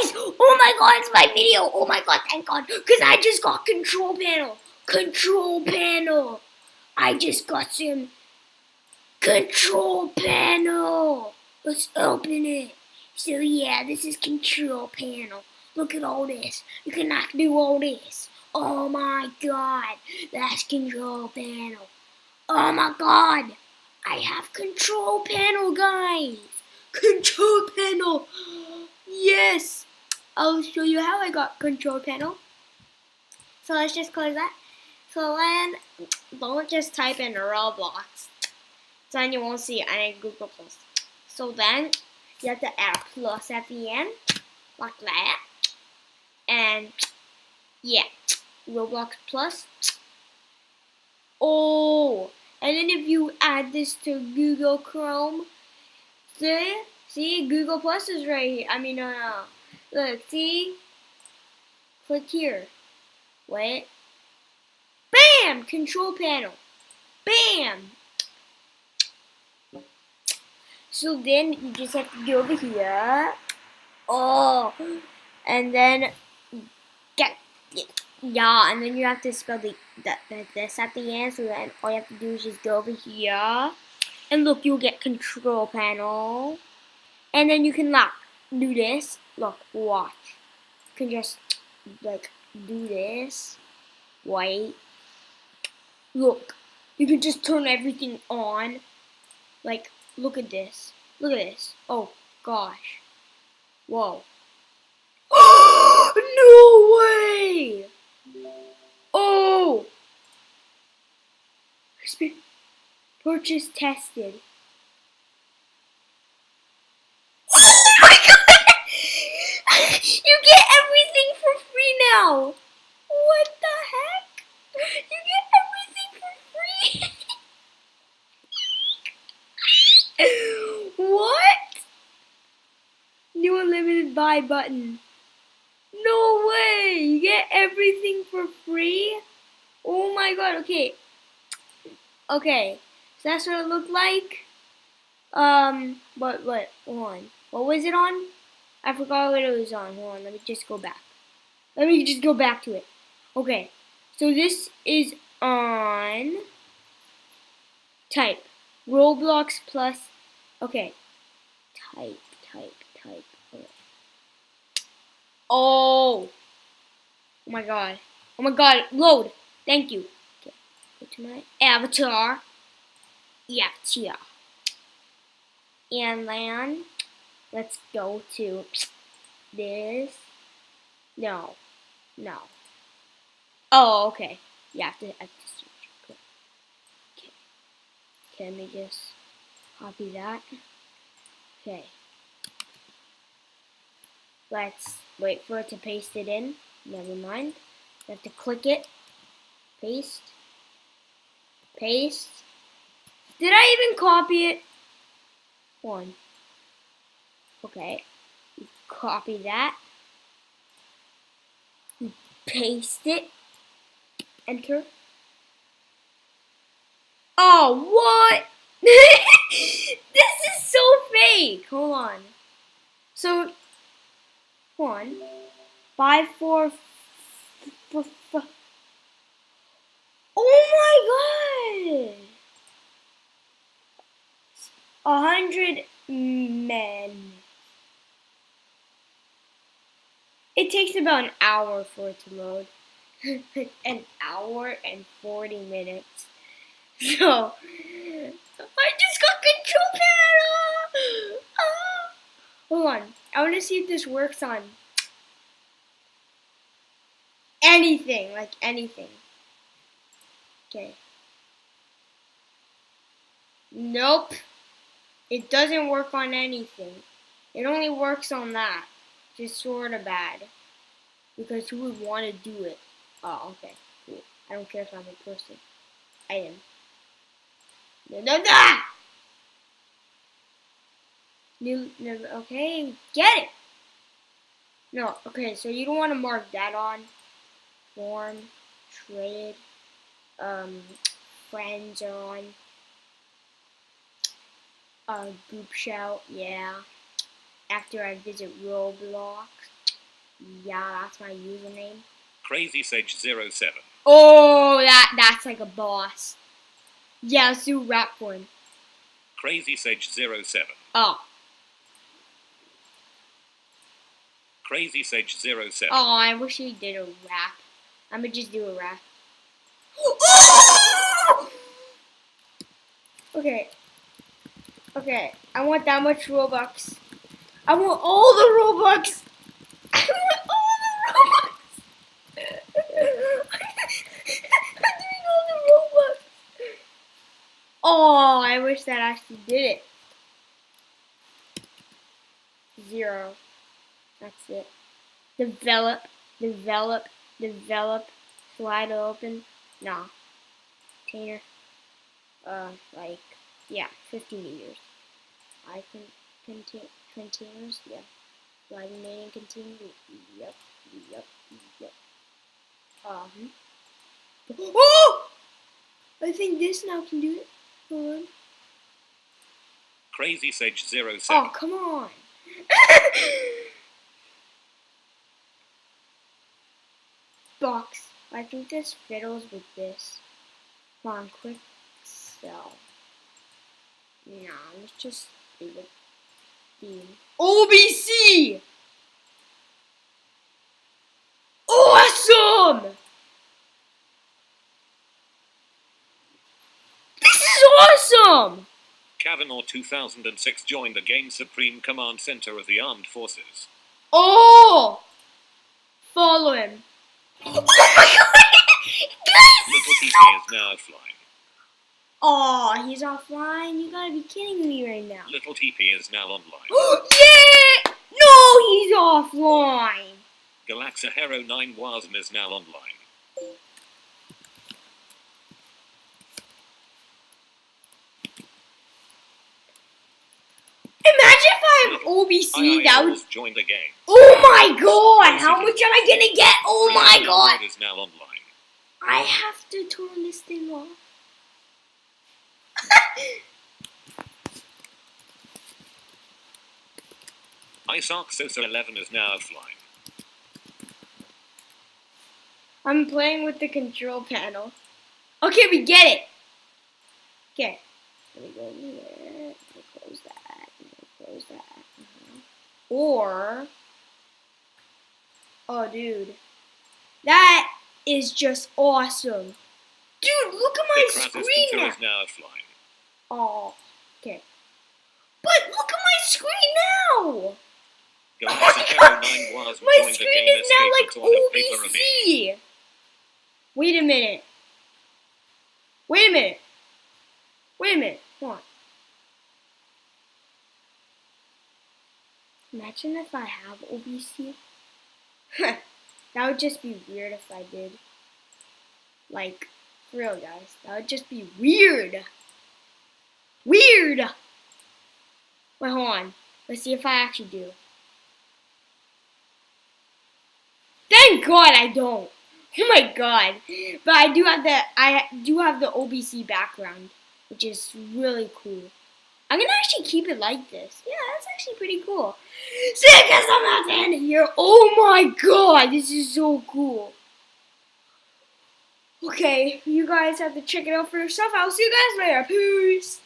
Guys, oh my god, it's my video. Oh my god, thank god. Because I just got control panel. Control panel. I just got some control panel. Let's open it. So yeah, this is control panel. Look at all this. You cannot do all this. Oh my god, that's control panel. Oh my god, I have control panel, guys. Control panel. Yes. I'll show you how I got control panel. So let's just close that. So then, don't just type in Roblox. Then you won't see any Google Plus. So then, you have to add a plus at the end, like that. And yeah, Roblox Plus. Oh, and then if you add this to Google Chrome, see Google Plus is right here. I mean, no. Look, see? Click here. Wait. Bam! Control panel. Bam! So then you just have to go over here. Oh, and then and then you have to spell this at the end. So then all you have to do is just go over here, and look, you'll get control panel, and then you can do this. Look, watch. You can just do this. Wait. Look, you can just turn everything on. Look at this. Look at this. Oh gosh. Whoa. No way! Oh! Purchase tested. Oh my god! You get everything for free now! What the heck? You get everything for free! What? New unlimited buy button. No way! You get everything for free? Oh my god, okay. Okay, so that's what it looked like. What, hold on. What was it on? I forgot what it was on. Hold on, let me just go back. Let me just go back to it. Okay, so this is on type. Roblox Plus. Okay, type. Okay. Oh my god. Oh my god, load. Thank you. Okay, go to my avatar. Avatar. And then let's go to this. No. Oh, okay. You have to search. Okay. Let me just copy that. Okay. Let's wait for it to paste it in. Never mind. You have to click it. Paste. Paste. Did I even copy it? One. Okay. You copy that. You paste it. Enter. Oh, what? This is so fake. Hold on. So, 1, 5, 4. Oh my god! 100 men. It takes about an hour for it to load. An hour and 40 minutes. So, I just got control panel! Ah. Hold on. I want to see if this works on anything. Like anything. Okay. Nope. It doesn't work on anything. It only works on that. Just sort of bad. Because who would want to do it? Oh, okay. Cool. I don't care if I'm a person. Item. No. Okay, get it. No, okay, so you don't want to mark that on. Form, trade, friends are on. Group shout, yeah. After I visit Roblox. Yeah, that's my username. CrazySage07. Oh, that's like a boss. Yeah, let's do a rap for him. CrazySage07. Oh. CrazySage07. Oh, I wish he did a rap. I'm gonna just do a rap. Okay. Okay. I want that much Robux. I want all the Robux. I want all the Robux. I'm doing all the Robux. Oh, I wish that actually did it. 0. That's it. Develop, develop, develop. Slide open. Nah. Container. Like, yeah, 50 meters. I can containers. Yeah. Slide remaining container. Yep. Oh! I think this now can do it. Hold on. CrazySage07. Oh, come on. Box. I think this fiddles with this. Come on, quick sell. Nah, let's just leave it be. OBC! Awesome! This is awesome! Kavanaugh 2006 joined the Game Supreme Command Center of the Armed Forces. Oh! Follow him. Oh my god! Little TP is now offline. Oh, he's offline? You gotta be kidding me right now. Little TP is now online. Yeah! No, he's offline. Galaxa Hero 9 Warzone is now online. Imagine if I have OBC, that would... join the game. Oh my god! How much am I gonna get? Oh my god! Is now online. I have to turn this thing off. Isaac Sosa 11 is now offline. I'm playing with the control panel. Okay, we get it. Okay. Let me go here. Let me close that. Let me close that. Or... Oh, dude. That is just awesome. Dude, look at my screen now. Is now offline. Oh, okay. But look at my screen now. Oh my god. My screen is now like OBC. Wait a minute. Wait a minute. Wait a minute. Hold on. Imagine if I have OBC. That would just be weird if I did. Like, for real, guys. That would just be weird. Weird! Wait, hold on. Let's see if I actually do. Thank God I don't. Oh my god. But I do have the OBC background, which is really cool. I'm gonna actually keep it like this. Yeah, that's actually pretty cool. See, I guess I'm not the end here. Oh my god, this is so cool. Okay, you guys have to check it out for yourself. I'll see you guys later. Peace.